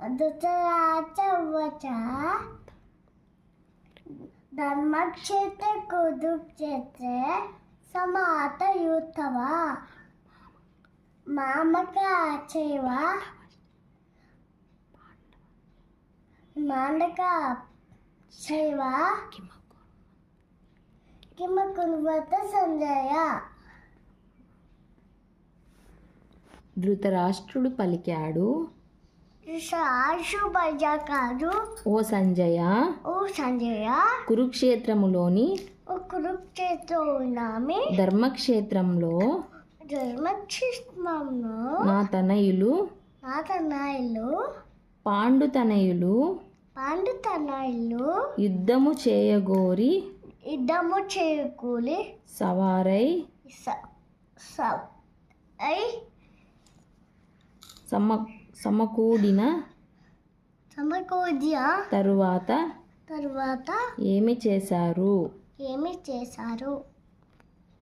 ధృతరాష్ట్రవచ ధర్మక్షేత్రే కురుక్షేత్రే సమాతయుత్తవ మామకా చైవ మాండకా చైవ కిమకుర్వత సంజయ. ధృతరాష్ట్రుడు పలికాడు, ఓ సంజయ, కురుక్షేత్రములోని ధర్మక్షేత్రంలో నా తనయులు పాండుతనయులు యుద్ధము చేయగోరి సవారై సమకూడిన తరువాత ఏమి చేశారు?